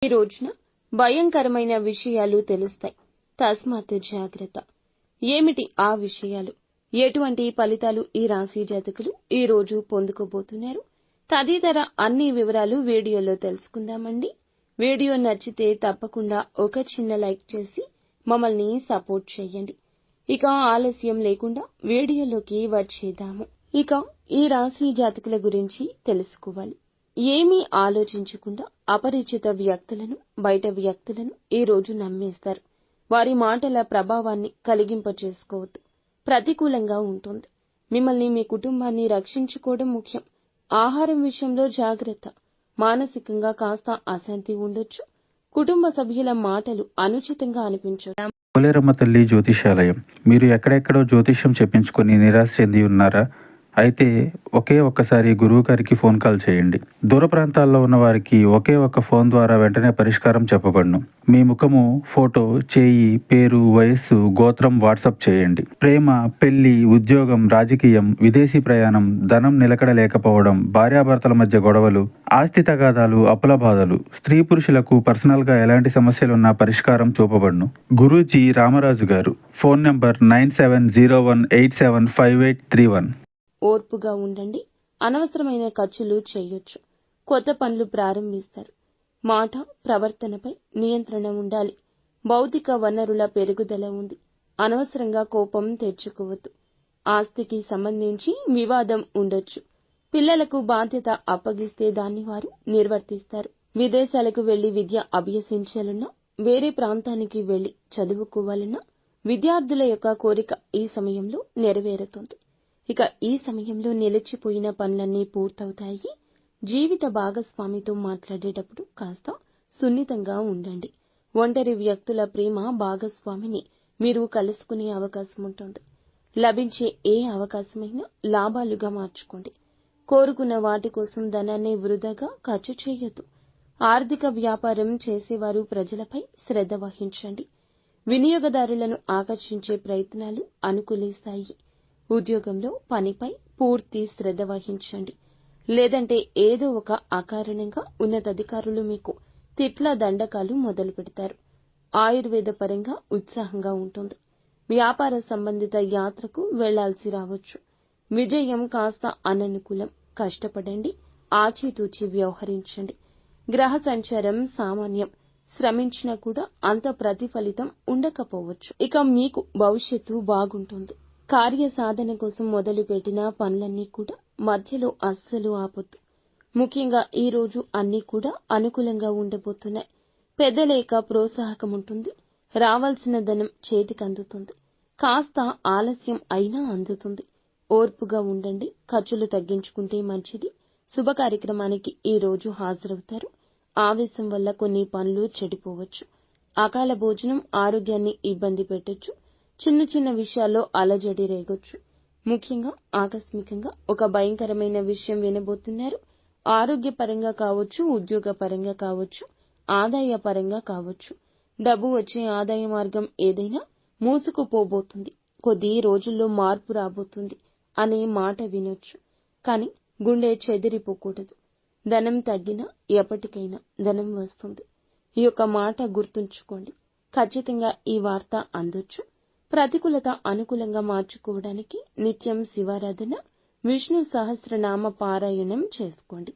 ఈ రోజున భయంకరమైన విషయాలు తెలుస్తాయి. తస్మాత్ జాగ్రత్త. ఏమిటి ఆ విషయాలు? ఎటువంటి ఫలితాలు ఈ రాశి జాతకులు ఈ రోజు పొందుకోబోతున్నారు? తదితర అన్ని వివరాలు వీడియోలో తెలుసుకుందామండి. వీడియో నచ్చితే తప్పకుండా ఒక చిన్న లైక్ చేసి మమ్మల్ని సపోర్ట్ చేయండి. ఇక ఆలస్యం లేకుండా వీడియోలోకి వచ్చేద్దాము. ఇక ఈ రాశి జాతకుల గురించి తెలుసుకోవాలి. ఏమీ ఆలోచించకుండా అపరిచిత వ్యక్తులను, బయట వ్యక్తులను ఈ రోజు నమ్మేస్తారు. వారి మాటల ప్రభావాన్ని కలిగింపచేసుకోవద్దు. ప్రతికూలంగా ఉంటుంది. మిమ్మల్ని, మీ కుటుంబాన్ని రక్షించుకోవడం ముఖ్యం. ఆహారం విషయంలో జాగ్రత్త. మానసికంగా కాస్త అశాంతి ఉండొచ్చు. కుటుంబ సభ్యుల మాటలు అనుచితంగా అనిపించవచ్చు. పోలేరమ్మ తల్లి జ్యోతిషాలయం. మీరు ఎక్కడెక్కడో జ్యోతిష్యం చెప్పించుకొని నిరాశ చెంది ఉన్నారా? అయితే ఒకే ఒక్కసారి గురువు గారికి ఫోన్ కాల్ చేయండి. దూర ప్రాంతాల్లో ఉన్న వారికి ఒకే ఒక్క ఫోన్ ద్వారా వెంటనే పరిష్కారం చెప్పబడును. మీ ముఖము, ఫోటో, చేయి, పేరు, వయస్సు, గోత్రం వాట్సాప్ చేయండి. ప్రేమ, పెళ్లి, ఉద్యోగం, రాజకీయం, విదేశీ ప్రయాణం, ధనం నిలకడ లేకపోవడం, భార్యాభర్తల మధ్య గొడవలు, ఆస్తి తగాదాలు, అప్పుల బాధలు, స్త్రీ పురుషులకు పర్సనల్ గా ఎలాంటి సమస్యలున్నా పరిష్కారం చూపబడును. గురూజీ రామరాజు గారు. Phone number 9701875831. ఓర్పుగా ఉండండి. అనవసరమైన ఖర్చులు చేయొచ్చు. కొత్త పనులు ప్రారంభిస్తారు. మాట, ప్రవర్తనపై నియంత్రణ ఉండాలి. భౌతిక వనరుల పెరుగుదల ఉంది. అనవసరంగా కోపం తెచ్చుకోవద్దు. ఆస్తికి సంబంధించి వివాదం ఉండొచ్చు. పిల్లలకు బాధ్యత అప్పగిస్తే దాన్ని వారు నిర్వర్తిస్తారు. విదేశాలకు వెళ్లి విద్య అభ్యసించాలన్నా, వేరే ప్రాంతానికి వెళ్లి చదువుకోవాలన్నా విద్యార్థుల యొక్క కోరిక ఈ సమయంలో నెరవేరుతుంది. ఇక ఈ సమయంలో నిలిచిపోయిన పనులన్నీ పూర్తవుతాయి. జీవిత భాగస్వామితో మాట్లాడేటప్పుడు కాస్త సున్నితంగా ఉండండి. ఒంటరి వ్యక్తుల ప్రేమ భాగస్వామిని మీరు కలుసుకునే అవకాశం ఉంటుంది. లభించే ఏ అవకాశమైనా లాభాలుగా మార్చుకోండి. కోరుకున్న వాటి కోసం ధనాన్ని వృధాగా ఖర్చు చేయొద్దు. ఆర్థిక వ్యాపారం చేసేవారు ప్రజలపై శ్రద్ధ వహించండి. వినియోగదారులను ఆకర్షించే ప్రయత్నాలు అనుకూలిస్తాయి. ఉద్యోగంలో పనిపై పూర్తి శ్రద్ధ వహించండి. లేదంటే ఏదో ఒక అకారణంగా ఉన్నతాధికారులు మీకు తిట్ల దండకాలు మొదలు పెడతారు. ఆయుర్వేద పరంగా ఉత్సాహంగా ఉంటుంది. వ్యాపార సంబంధిత యాత్రకు వెళ్లాల్సి రావచ్చు. విజయం కాస్త అననుకూలం. కష్టపడండి. ఆచితూచి వ్యవహరించండి. గ్రహ సంచారం సామాన్యం. శ్రమించినా కూడా అంత ప్రతిఫలితం ఉండకపోవచ్చు. ఇక మీకు భవిష్యత్తు బాగుంటుంది. కార్య సాధన కోసం మొదలుపెట్టిన పనులన్నీ కూడా మధ్యలో అస్సలు ఆపొద్దు. ముఖ్యంగా ఈ రోజు అన్నీ కూడా అనుకూలంగా ఉండబోతున్నాయి. పెద్దల యొక్క ప్రోత్సాహకం ఉంటుంది. రావాల్సిన ధనం చేతికి అందుతుంది. కాస్త ఆలస్యం అయినా అందుతుంది. ఓర్పుగా ఉండండి. ఖర్చులు తగ్గించుకుంటే మంచిది. శుభ కార్యక్రమానికి ఈ రోజు హాజరవుతారు. ఆవేశం వల్ల కొన్ని పనులు చెడిపోవచ్చు. అకాల భోజనం ఆరోగ్యాన్ని ఇబ్బంది పెట్టొచ్చు. చిన్న చిన్న విషయాల్లో అలజడి రేగొచ్చు. ముఖ్యంగా ఆకస్మికంగా ఒక భయంకరమైన విషయం వినబోతున్నారు. ఆరోగ్యపరంగా కావచ్చు, ఉద్యోగ పరంగా కావచ్చు, ఆదాయ పరంగా కావచ్చు. డబ్బు వచ్చే ఆదాయ మార్గం ఏదైనా మూసుకుపోబోతుంది. కొద్ది రోజుల్లో మార్పు రాబోతుంది అనే మాట వినొచ్చు. కానీ గుండె చెదిరిపోకూడదు. ధనం తగ్గినా ఎప్పటికైనా ధనం వస్తుంది. ఈ యొక్క మాట గుర్తుంచుకోండి. ఖచ్చితంగా ఈ వార్త అందొచ్చు. ప్రతికూలత అనుకూలంగా మార్చుకోవడానికి నిత్యం శివారాధన, విష్ణు సహస్రనామ పారాయణం చేసుకోండి.